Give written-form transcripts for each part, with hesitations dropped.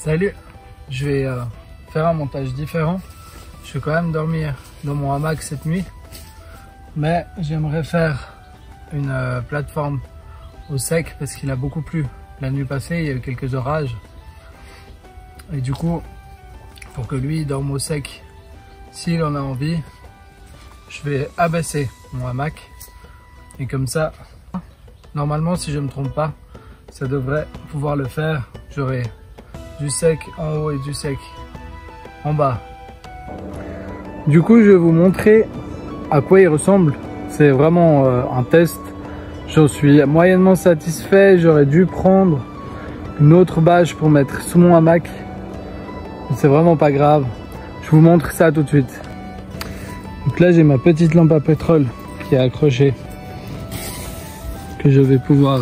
Salut, je vais faire un montage différent. Je vais quand même dormir dans mon hamac cette nuit, mais j'aimerais faire une plateforme au sec parce qu'il a beaucoup plu. La nuit passée, il y a eu quelques orages. Et du coup, pour que lui dorme au sec, s'il en a envie, je vais abaisser mon hamac. Et comme ça, normalement, si je ne me trompe pas, ça devrait pouvoir le faire. J'aurai du sec en haut et du sec en bas. Du coup, je vais vous montrer à quoi il ressemble. C'est vraiment un test. J'en suis moyennement satisfait. J'aurais dû prendre une autre bâche pour mettre sous mon hamac. C'est vraiment pas grave. Je vous montre ça tout de suite. Donc là, j'ai ma petite lampe à pétrole qui est accrochée, que je vais pouvoir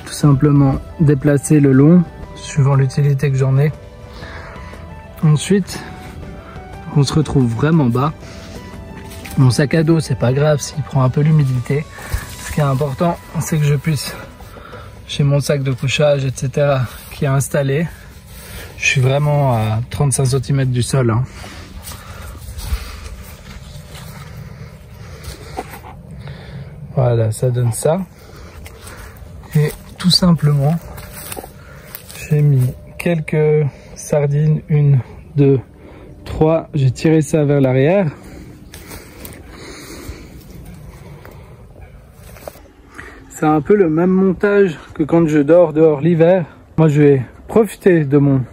tout simplement déplacer le long suivant l'utilité que j'en ai. Ensuite, on se retrouve vraiment bas. Mon sac à dos, c'est pas grave s'il prend un peu l'humidité. Ce qui est important, c'est que je puisse, j'ai mon sac de couchage, etc., qui est installé. Je suis vraiment à 35 cm du sol, hein. Voilà, ça donne ça. Et tout simplement, j'ai mis quelques sardines, 1, 2, 3. J'ai tiré ça vers l'arrière. C'est un peu le même montage que quand je dors dehors l'hiver. Moi, je vais profiter de mon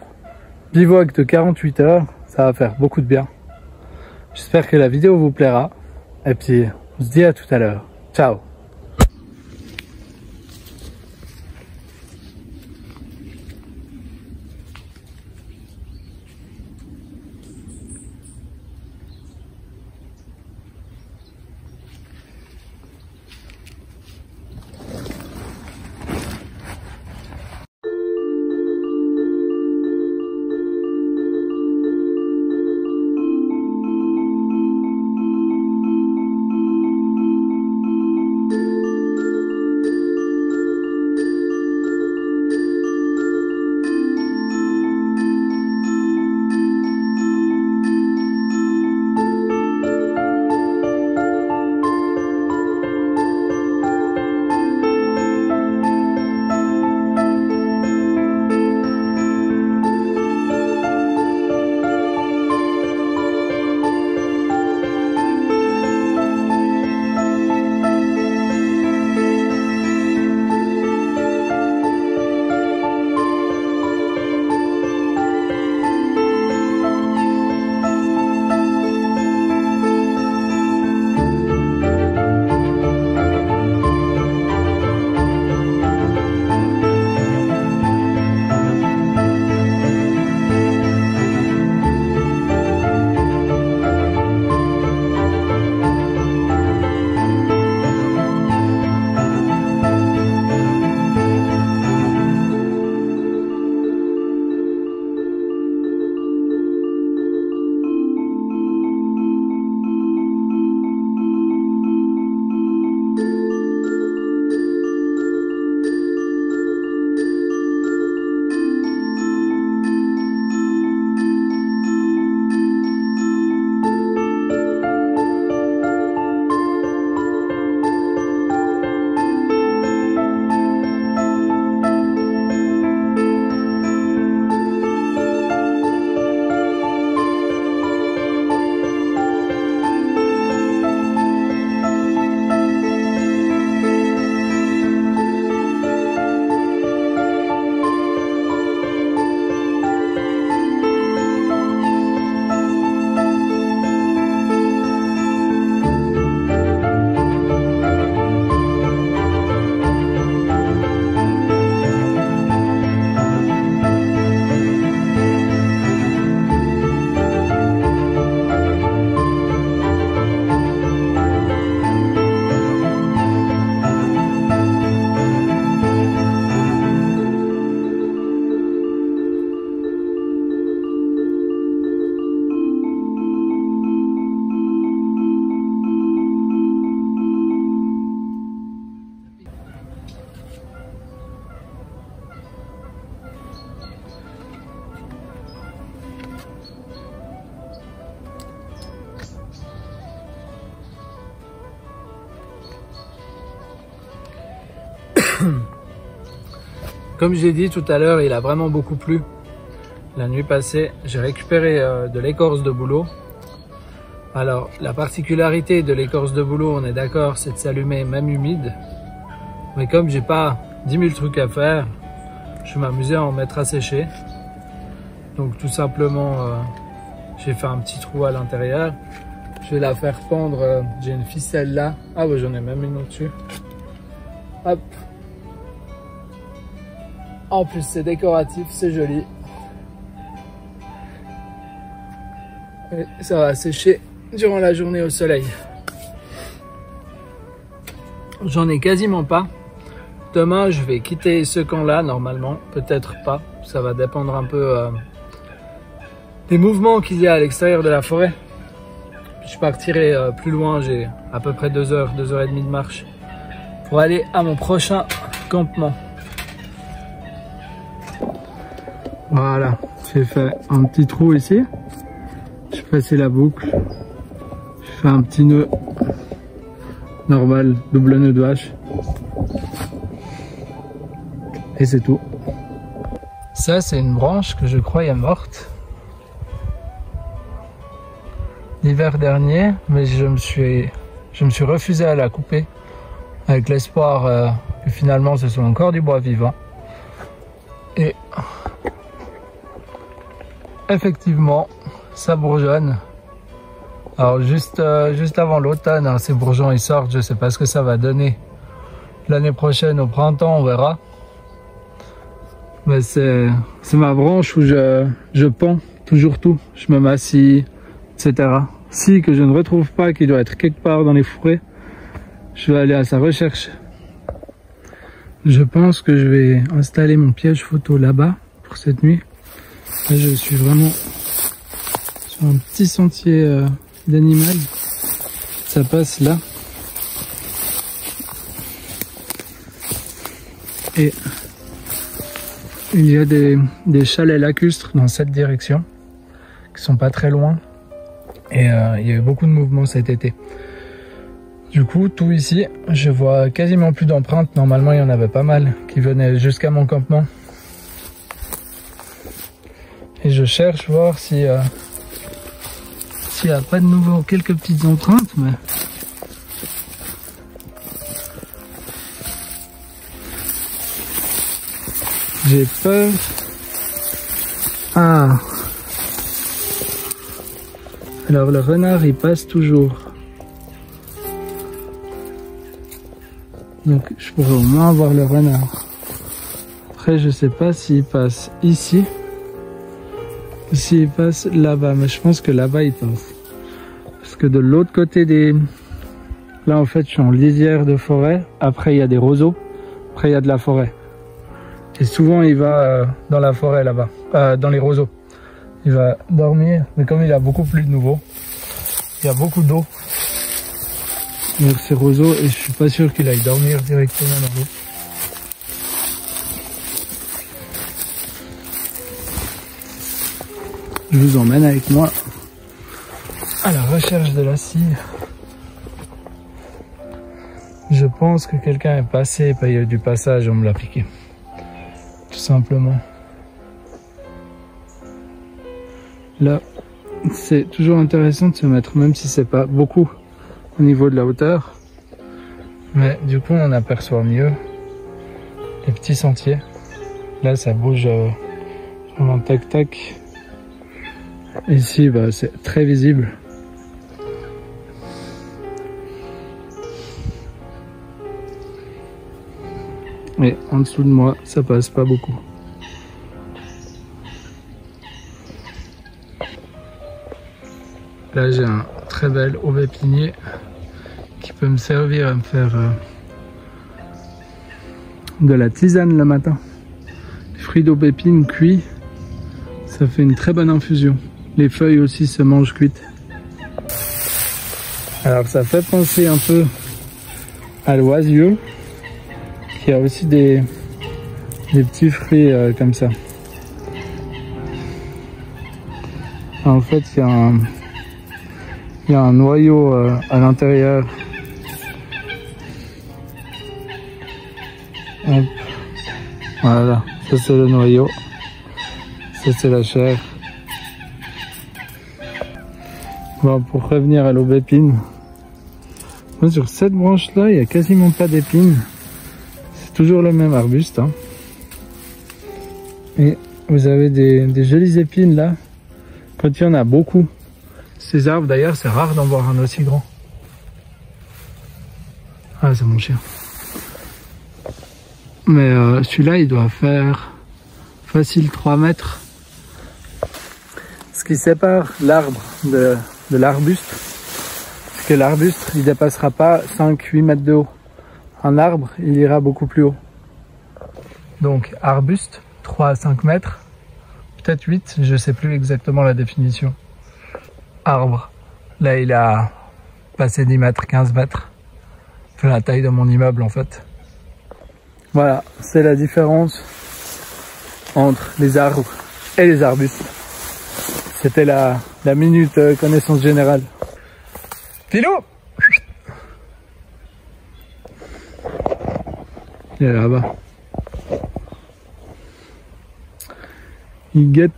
bivouac de 48 heures. Ça va faire beaucoup de bien. J'espère que la vidéo vous plaira. Et puis, on se dit à tout à l'heure. Ciao! Comme je l'ai dit tout à l'heure, il a vraiment beaucoup plu. La nuit passée, j'ai récupéré de l'écorce de bouleau. Alors, la particularité de l'écorce de bouleau, on est d'accord, c'est de s'allumer même humide. Mais comme j'ai pas 10 000 trucs à faire, je vais m'amuser à en mettre à sécher. Donc tout simplement, j'ai fait un petit trou à l'intérieur. Je vais la faire pendre, j'ai une ficelle là. Ah ouais, j'en ai même une au-dessus. Hop. En plus c'est décoratif, c'est joli. Et ça va sécher durant la journée au soleil. J'en ai quasiment pas. Demain je vais quitter ce camp là normalement, peut-être pas. Ça va dépendre un peu des mouvements qu'il y a à l'extérieur de la forêt. Je partirai plus loin, j'ai à peu près 2 heures, 2 heures et demie de marche pour aller à mon prochain campement. Voilà, j'ai fait un petit trou ici. J'ai passé la boucle. J'ai fait un petit nœud normal, double nœud de vache. Et c'est tout. Ça, c'est une branche que je croyais morte l'hiver dernier, mais je me suis refusé à la couper avec l'espoir que finalement ce soit encore du bois vivant. Et effectivement, ça bourgeonne. Alors juste avant l'automne, hein, ces bourgeons ils sortent, je sais pas ce que ça va donner l'année prochaine au printemps, on verra. Mais c'est ma branche où je pends toujours tout, je me massie, etc. Si que je ne retrouve pas, qui doit être quelque part dans les fourrés, je vais aller à sa recherche. Je pense que je vais installer mon piège photo là-bas pour cette nuit. Là, je suis vraiment sur un petit sentier d'animal. Ça passe là. Et il y a des chalets lacustres dans cette direction, qui sont pas très loin. Et il y a eu beaucoup de mouvements cet été. Du coup, tout ici, je vois quasiment plus d'empreintes. Normalement, il y en avait pas mal qui venaient jusqu'à mon campement. Et je cherche voir s'il n'y a pas de nouveau quelques petites empreintes, mais j'ai peur. Ah. Alors le renard il passe toujours. Donc je pourrais au moins voir le renard. Après je sais pas s'il passe ici ou s'il passe là-bas, mais je pense que là-bas il passe. Parce que de l'autre côté des... Là en fait je suis en lisière de forêt, après il y a des roseaux, après il y a de la forêt. Et souvent il va dans la forêt là-bas, dans les roseaux. Il va dormir, mais comme il a beaucoup plu de nouveau, il y a beaucoup d'eau dans ces roseaux et je suis pas sûr qu'il aille dormir directement dans l'eau. Je vous emmène avec moi à la recherche de la scie. Je pense que quelqu'un est passé, il y a eu du passage, on me l'a piqué. Tout simplement. Là, c'est toujours intéressant de se mettre, même si c'est pas beaucoup au niveau de la hauteur. Mais du coup, on aperçoit mieux les petits sentiers. Là, ça bouge vraiment tac tac. Ici, bah, c'est très visible. Et en dessous de moi, ça passe pas beaucoup. Là, j'ai un très bel aubépinier qui peut me servir à me faire de la tisane le matin. Les fruits d'aubépine cuits, ça fait une très bonne infusion. Les feuilles aussi se mangent cuites. Alors ça fait penser un peu à l'oisieux, qui a aussi des petits fruits comme ça. En fait, il y a un noyau à l'intérieur. Hop. Voilà, ça c'est le noyau, ça c'est la chair. Bon, pour revenir à l'aubépine, moi, sur cette branche là il n'y a quasiment pas d'épines, c'est toujours le même arbuste, hein. Et vous avez des jolies épines là, quand il y en a beaucoup. Ces arbres d'ailleurs c'est rare d'en voir un aussi grand. Ah, c'est mon chien. Mais celui-là il doit faire facile 3 mètres. Ce qui sépare l'arbre de l'arbuste, c'est que l'arbuste il dépassera pas 5-8 mètres de haut. Un arbre il ira beaucoup plus haut. Donc arbuste 3 à 5 mètres, peut-être 8, je sais plus exactement la définition. Arbre, là il a passé 10 mètres, 15 mètres. Fait la taille de mon immeuble en fait. Voilà, c'est la différence entre les arbres et les arbustes. C'était la minute connaissance générale. Philo! Il est là-bas. Il guette.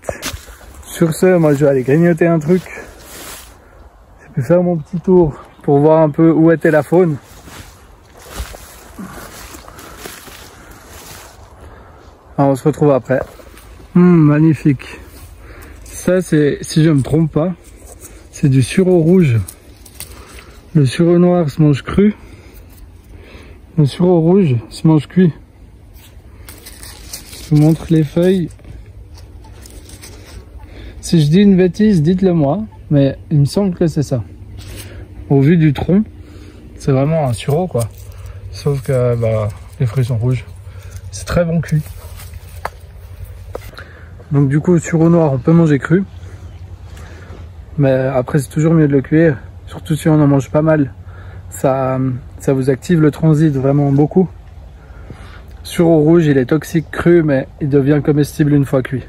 Sur ce, moi je vais aller grignoter un truc. Je peux faire mon petit tour pour voir un peu où était la faune. Alors, on se retrouve après. Magnifique. Ça c'est, si je me trompe pas, c'est du sureau rouge. Le sureau noir se mange cru. Le sureau rouge se mange cuit. Je vous montre les feuilles. Si je dis une bêtise, dites-le moi, mais il me semble que c'est ça. Au vu du tronc, c'est vraiment un sureau quoi. Sauf que bah, les fruits sont rouges. C'est très bon cuit. Donc du coup, le sureau noir, on peut manger cru. Mais après, c'est toujours mieux de le cuire. Surtout si on en mange pas mal. Ça vous active le transit vraiment beaucoup. Sureau rouge, il est toxique cru, mais il devient comestible une fois cuit.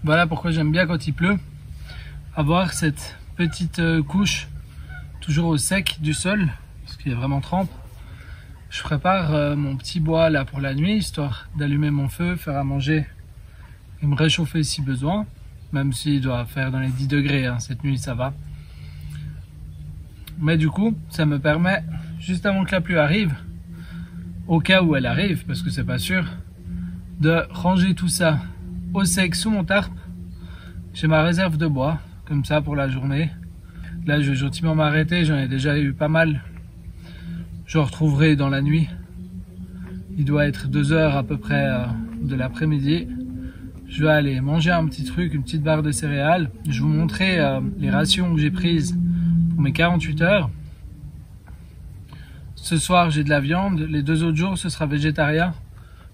Voilà pourquoi j'aime bien quand il pleut, avoir cette petite couche toujours au sec du sol, parce qu'il y a vraiment trempe. Je prépare mon petit bois là pour la nuit, histoire d'allumer mon feu, faire à manger et me réchauffer si besoin, même s'il doit faire dans les 10 degrés, hein, cette nuit ça va. Mais du coup, ça me permet, juste avant que la pluie arrive, au cas où elle arrive, parce que c'est pas sûr, de ranger tout ça au sec sous mon tarp. J'ai ma réserve de bois, comme ça pour la journée. Là, je vais gentiment m'arrêter, j'en ai déjà eu pas mal. Je retrouverai dans la nuit. Il doit être 2 heures à peu près de l'après-midi. Je vais aller manger un petit truc, une petite barre de céréales. Je vais vous montrer les rations que j'ai prises pour mes 48 heures. Ce soir, j'ai de la viande. Les 2 autres jours, ce sera végétarien.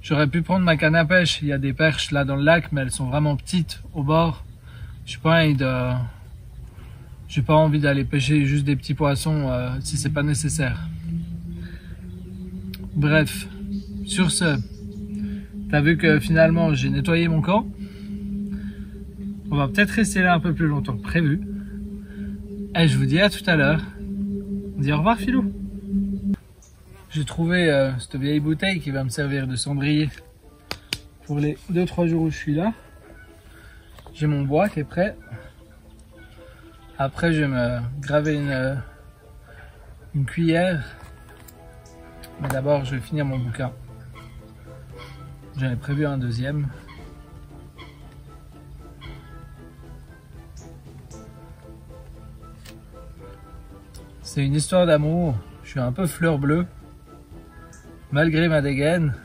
J'aurais pu prendre ma canne à pêche. Il y a des perches là dans le lac, mais elles sont vraiment petites au bord. J'ai pas envie d'aller pêcher juste des petits poissons si c'est pas nécessaire. Bref, sur ce, t'as vu que finalement j'ai nettoyé mon camp. On va peut-être rester là un peu plus longtemps que prévu. Et je vous dis à tout à l'heure. On dit au revoir Philou. j'ai trouvé cette vieille bouteille qui va me servir de cendrier pour les 2-3 jours où je suis là. J'ai mon bois qui est prêt. Après, je vais me graver une cuillère. Mais d'abord, je vais finir mon bouquin. J'en ai prévu un deuxième. C'est une histoire d'amour. Je suis un peu fleur bleue, malgré ma dégaine.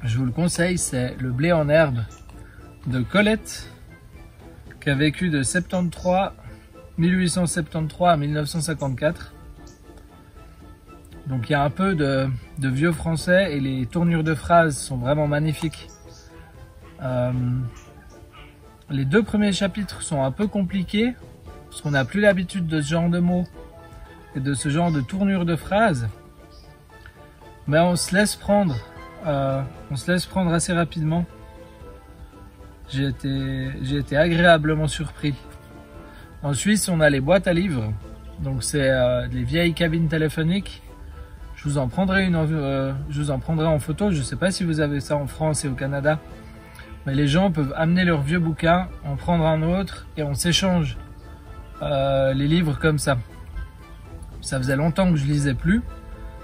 Je vous le conseille, c'est Le blé en herbe de Colette, qui a vécu de 1873 à 1954. Donc il y a un peu de vieux français et les tournures de phrases sont vraiment magnifiques. Les 2 premiers chapitres sont un peu compliqués parce qu'on n'a plus l'habitude de ce genre de mots et de ce genre de tournure de phrases. Mais on se laisse prendre assez rapidement. J'ai été agréablement surpris. En Suisse, on a les boîtes à livres. Donc c'est les vieilles cabines téléphoniques. Je vous en prendrai en photo. Je ne sais pas si vous avez ça en France et au Canada. Mais les gens peuvent amener leurs vieux bouquins, en prendre un autre et on s'échange les livres comme ça. Ça faisait longtemps que je lisais plus.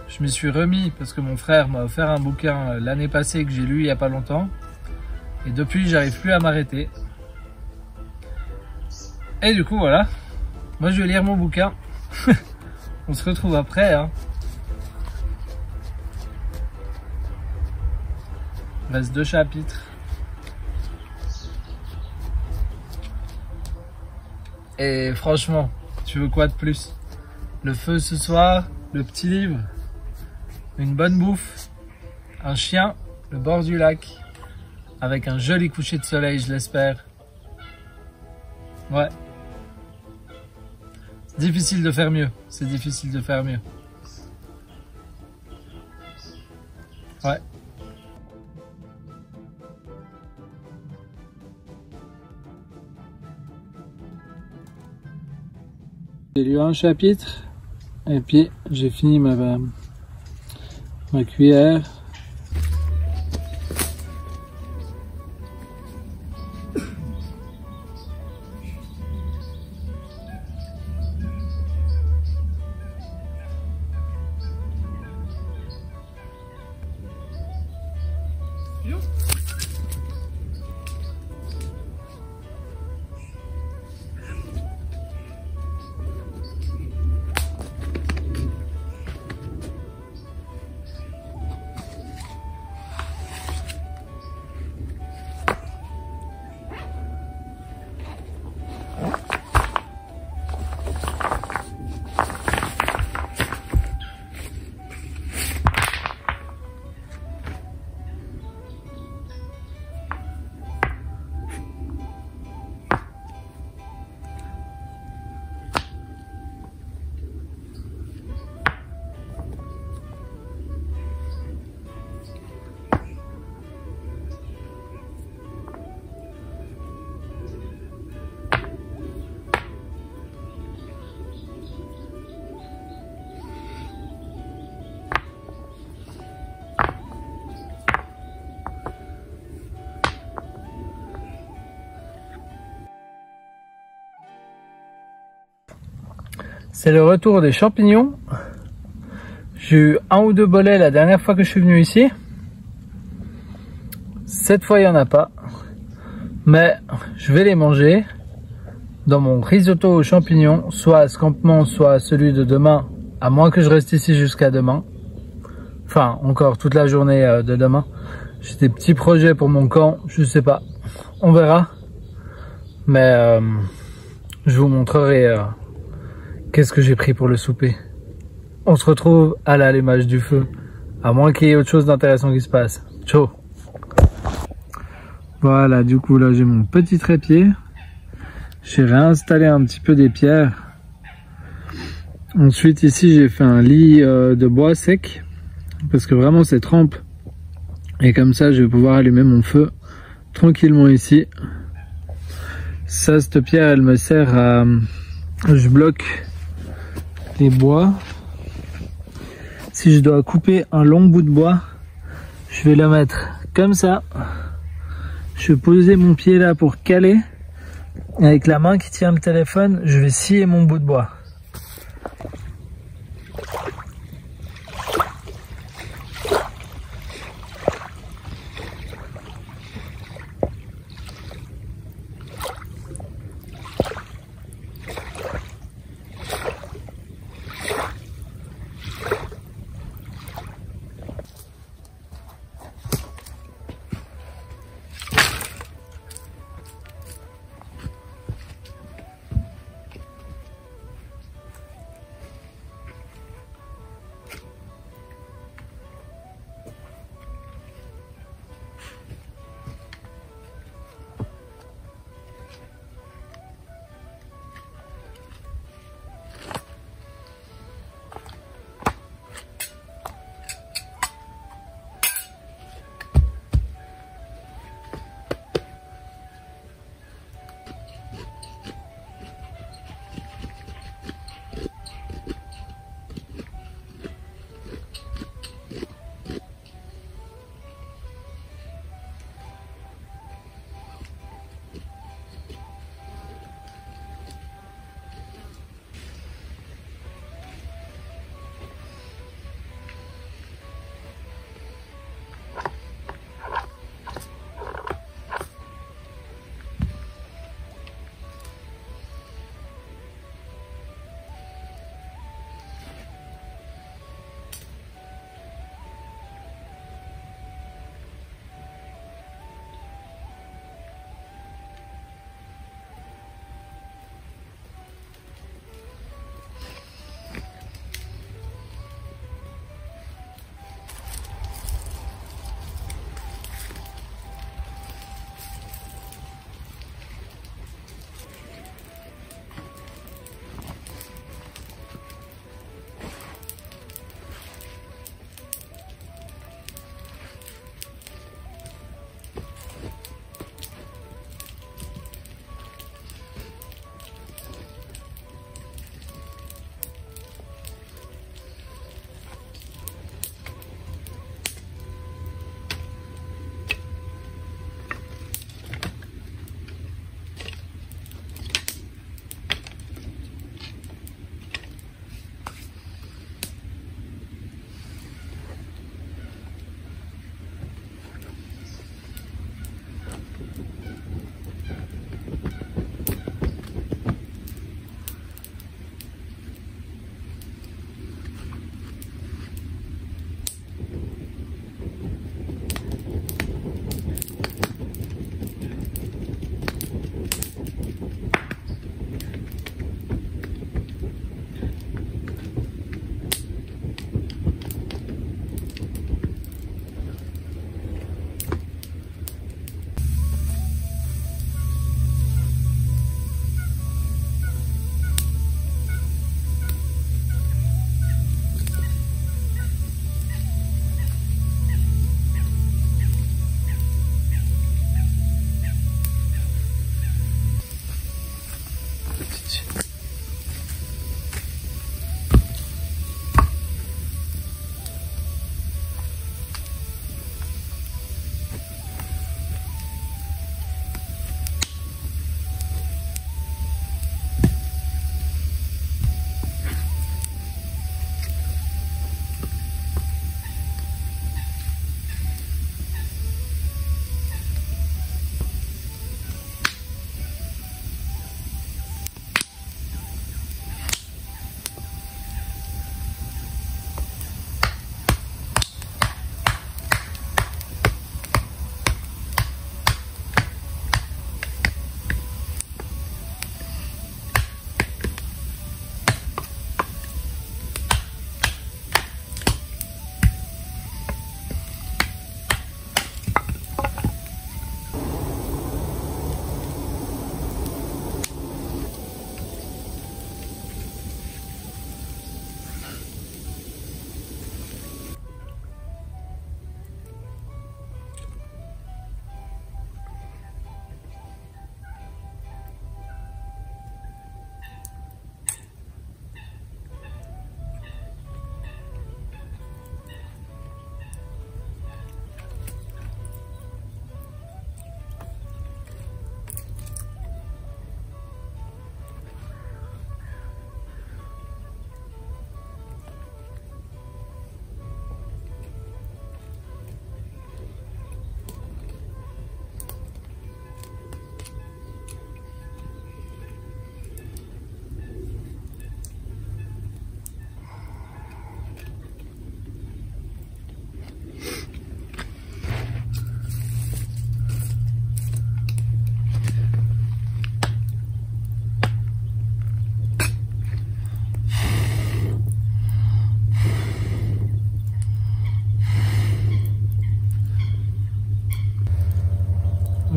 Je m'y suis remis parce que mon frère m'a offert un bouquin l'année passée que j'ai lu il n'y a pas longtemps. Et depuis, j'arrive plus à m'arrêter. Et du coup, voilà. Moi, je vais lire mon bouquin. On se retrouve après, hein. Il reste 2 chapitres. Et franchement, tu veux quoi de plus? Le feu ce soir, le petit livre, une bonne bouffe, un chien, le bord du lac, avec un joli coucher de soleil, je l'espère. Ouais. C'est difficile de faire mieux. C'est difficile de faire mieux. Ouais. J'ai lu un chapitre et puis j'ai fini ma cuillère. C'est le retour des champignons. J'ai eu 1 ou 2 bolets la dernière fois que je suis venu ici. Cette fois, il n'y en a pas. Mais je vais les manger dans mon risotto aux champignons, soit à ce campement, soit à celui de demain, à moins que je reste ici jusqu'à demain. Enfin, encore toute la journée de demain. J'ai des petits projets pour mon camp, je sais pas. On verra. Mais je vous montrerai qu'est-ce que j'ai pris pour le souper. On se retrouve à l'allumage du feu. À moins qu'il y ait autre chose d'intéressant qui se passe. Ciao. Voilà, du coup là j'ai mon petit trépied. J'ai réinstallé un petit peu des pierres. Ensuite ici j'ai fait un lit de bois sec. Parce que vraiment c'est trempe. Et comme ça je vais pouvoir allumer mon feu tranquillement ici. Ça, cette pierre elle me sert à... Je bloque les bois. Si je dois couper un long bout de bois, je vais le mettre comme ça. Je vais poser mon pied là pour caler. Et avec la main qui tient le téléphone, je vais scier mon bout de bois.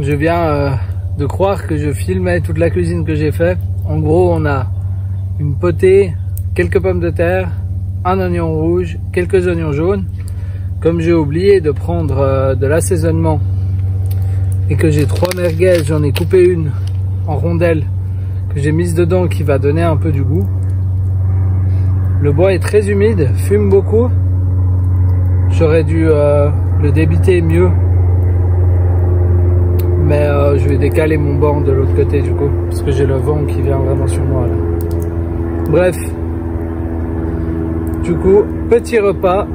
Je viens de croire que je filmais toute la cuisine que j'ai fait. En gros, on a une potée, quelques pommes de terre, un oignon rouge, quelques oignons jaunes. Comme j'ai oublié de prendre de l'assaisonnement et que j'ai 3 merguez, j'en ai coupé une en rondelles que j'ai mise dedans qui va donner un peu du goût. Le bois est très humide, fume beaucoup. J'aurais dû le débiter mieux. Mais je vais décaler mon banc de l'autre côté du coup, parce que j'ai le vent qui vient vraiment sur moi là. Bref, du coup, petit repas.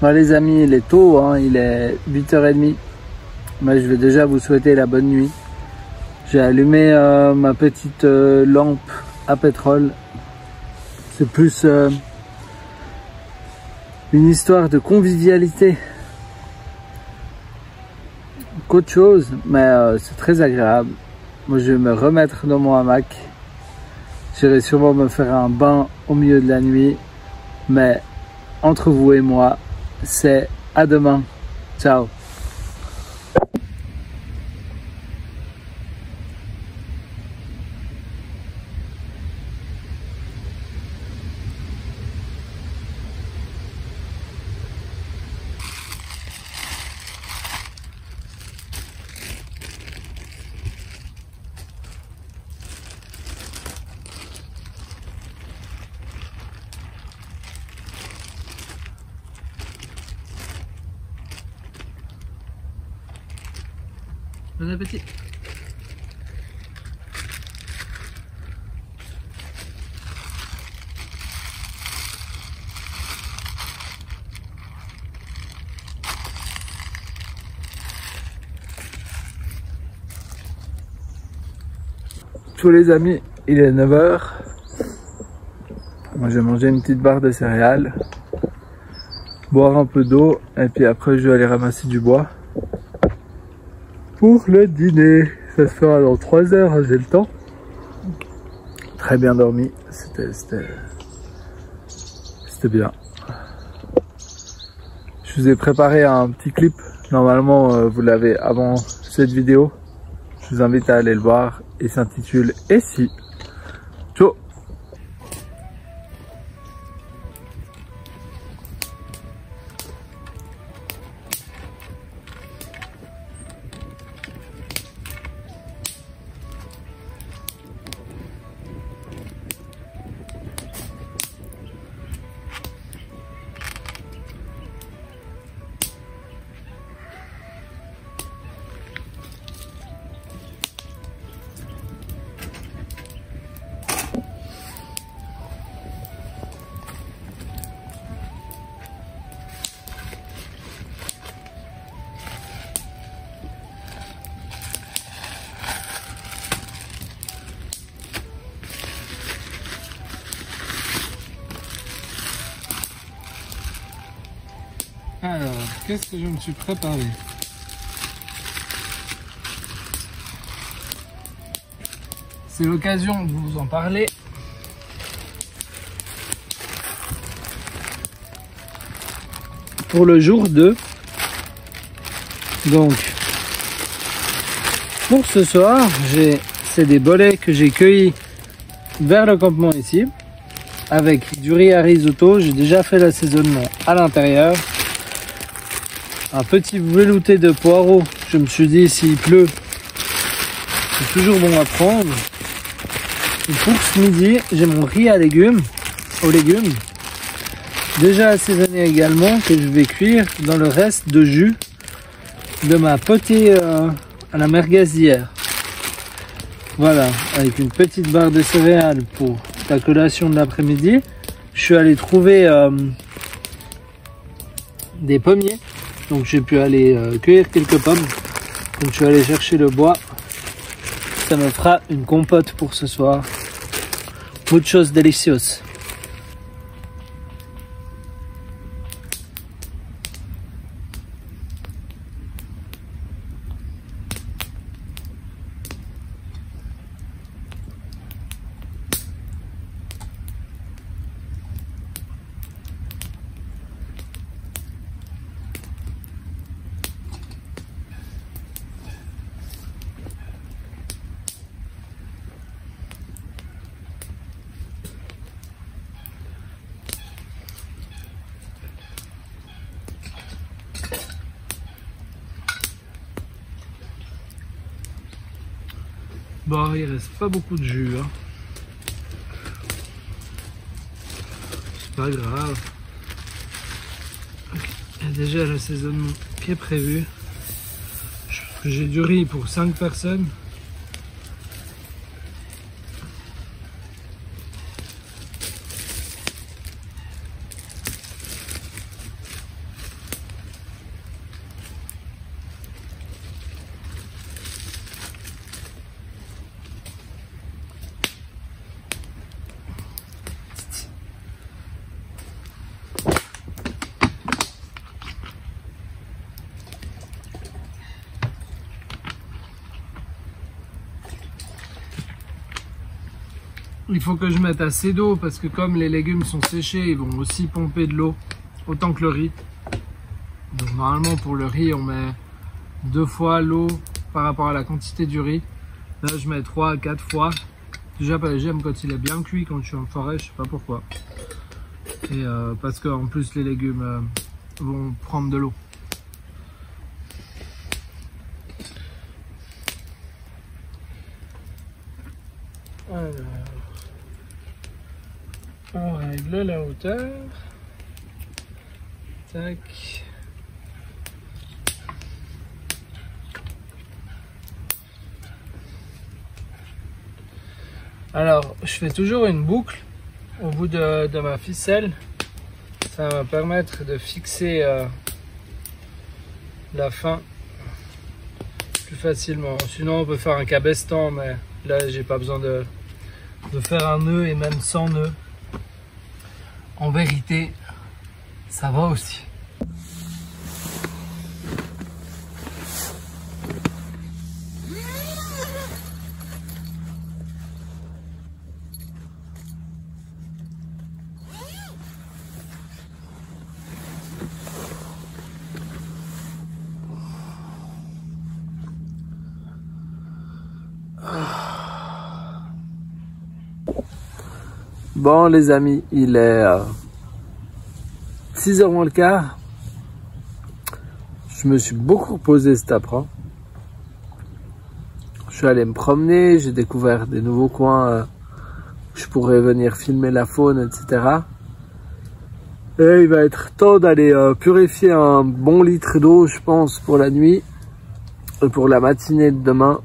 Bon, les amis, il est tôt, hein, il est 8h30. Mais je vais déjà vous souhaiter la bonne nuit. J'ai allumé ma petite lampe à pétrole. C'est plus une histoire de convivialité qu'autre chose, mais c'est très agréable. Moi, je vais me remettre dans mon hamac. J'irai sûrement me faire un bain au milieu de la nuit, mais entre vous et moi, c'est à demain. Ciao. Bon appétit. Tous les amis, il est 9h. Moi j'ai mangé une petite barre de céréales, boire un peu d'eau et puis après je vais aller ramasser du bois pour le dîner. Ça se fera dans 3 heures, j'ai le temps. Très bien dormi, c'était bien. Je vous ai préparé un petit clip, normalement vous l'avez avant cette vidéo. Je vous invite à aller le voir, il s'intitule « Et si ?» Ciao. Alors, qu'est-ce que je me suis préparé? C'est l'occasion de vous en parler. Pour le jour 2. Donc, pour ce soir, c'est des bolets que j'ai cueillis vers le campement ici. Avec du riz à risotto, j'ai déjà fait l'assaisonnement à l'intérieur. Un petit velouté de poireaux, je me suis dit s'il pleut, c'est toujours bon à prendre. Et pour ce midi, j'ai mon riz aux légumes, déjà assaisonné également, que je vais cuire dans le reste de jus de ma potée à la merguez d'hier. Voilà, avec une petite barre de céréales pour la collation de l'après-midi. Je suis allé trouver des pommiers. Donc j'ai pu aller cueillir quelques pommes. Donc je suis allé chercher le bois. Ça me fera une compote pour ce soir. Muchos delicios. Bon, il reste pas beaucoup de jus, hein. C'est pas grave. Il y a déjà l'assaisonnement qui est prévu. J'ai du riz pour 5 personnes. il faut que je mette assez d'eau parce que comme les légumes sont séchés, ils vont aussi pomper de l'eau autant que le riz. Donc normalement pour le riz, on met 2 fois l'eau par rapport à la quantité du riz. Là, je mets 3 à 4 fois. Déjà, j'aime quand il est bien cuit, quand je suis en forêt, je sais pas pourquoi. Et parce qu'en plus, les légumes vont prendre de l'eau. Alors, on règle la hauteur. Tac. Alors, je fais toujours une boucle au bout de ma ficelle. Ça va me permettre de fixer la fin plus facilement. Sinon, on peut faire un cabestan, mais là, j'ai pas besoin de faire un nœud, et même sans nœud. En vérité, ça va aussi. Bon les amis, il est 6h moins le quart. Je me suis beaucoup reposé cet après-midi. Je suis allé me promener, j'ai découvert des nouveaux coins où je pourrais venir filmer la faune, etc. Et il va être temps d'aller purifier un bon litre d'eau, je pense, pour la nuit et pour la matinée de demain.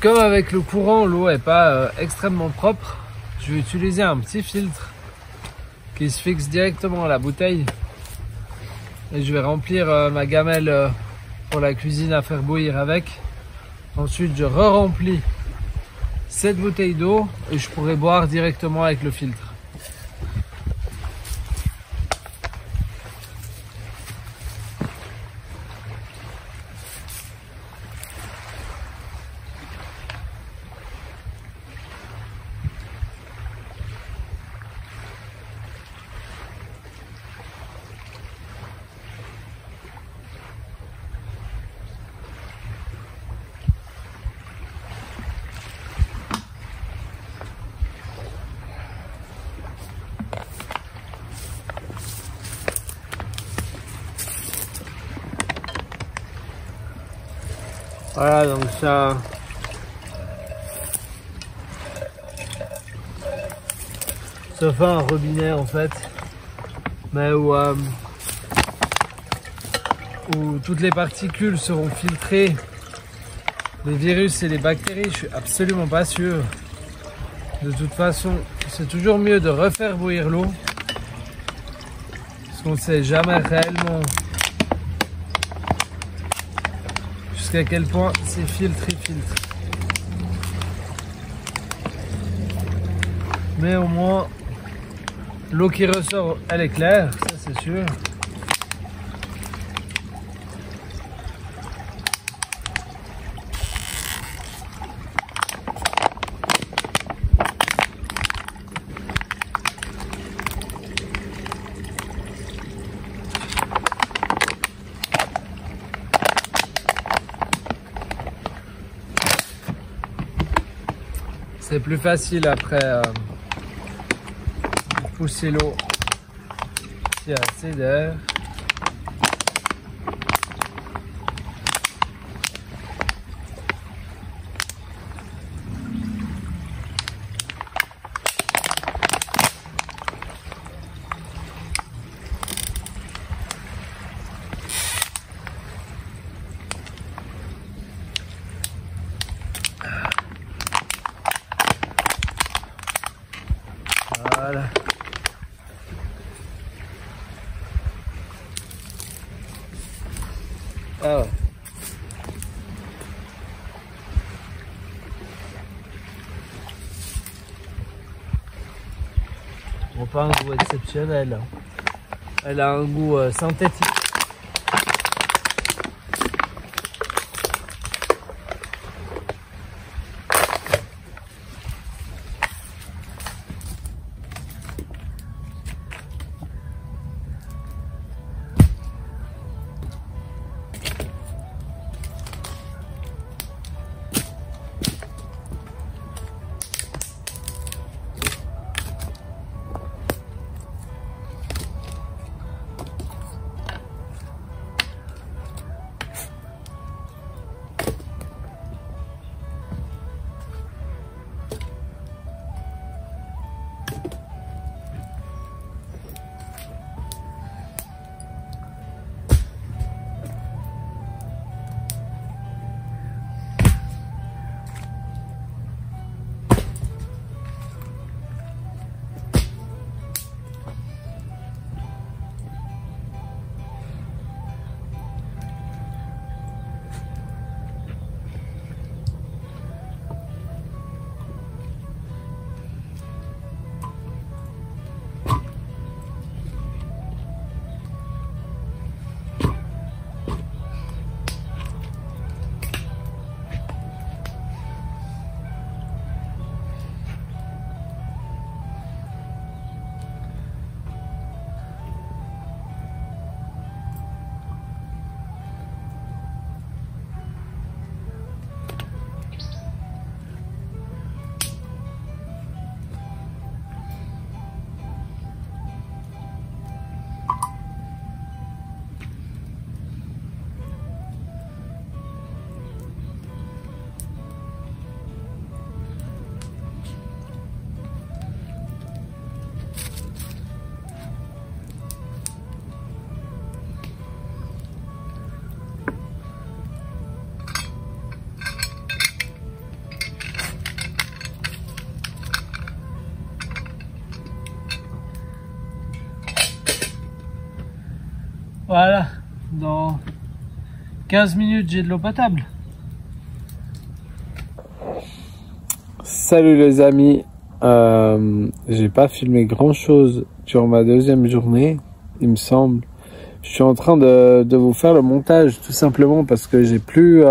Comme avec le courant, l'eau est pas extrêmement propre, je vais utiliser un petit filtre qui se fixe directement à la bouteille. Et je vais remplir ma gamelle pour la cuisine à faire bouillir avec. Ensuite, je re-remplis cette bouteille d'eau et je pourrai boire directement avec le filtre. Voilà, donc ça fait un robinet en fait, mais où toutes les particules seront filtrées, les virus et les bactéries. Je suis absolument pas sûr. De toute façon, c'est toujours mieux de refaire bouillir l'eau, parce qu'on ne sait jamais réellement jusqu'à quel point ces filtres y filtrent. Mais au moins, l'eau qui ressort, elle est claire, ça c'est sûr. C'est plus facile après pousser l'eau. Il y a assez d'air. Voilà. Ah ouais. Bon, pas un goût exceptionnel. Elle a un goût synthétique. Voilà, dans 15 minutes, j'ai de l'eau potable. Salut les amis, j'ai pas filmé grand chose durant ma deuxième journée, il me semble. Je suis en train de vous faire le montage tout simplement parce que j'ai plus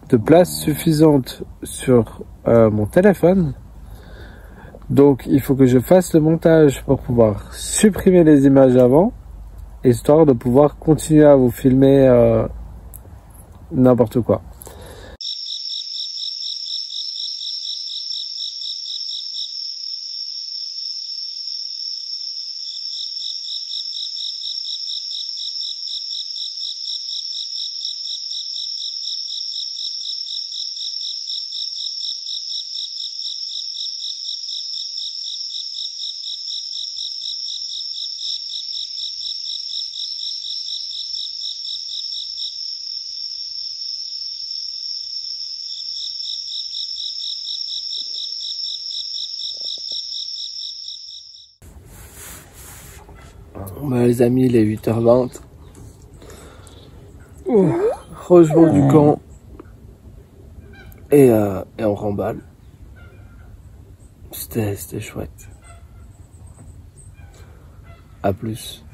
de place suffisante sur mon téléphone. Donc il faut que je fasse le montage pour pouvoir supprimer les images avant, histoire de pouvoir continuer à vous filmer n'importe quoi. Bah, les amis, il est 8h20. Rangement du camp. Et on remballe. C'était chouette. À plus.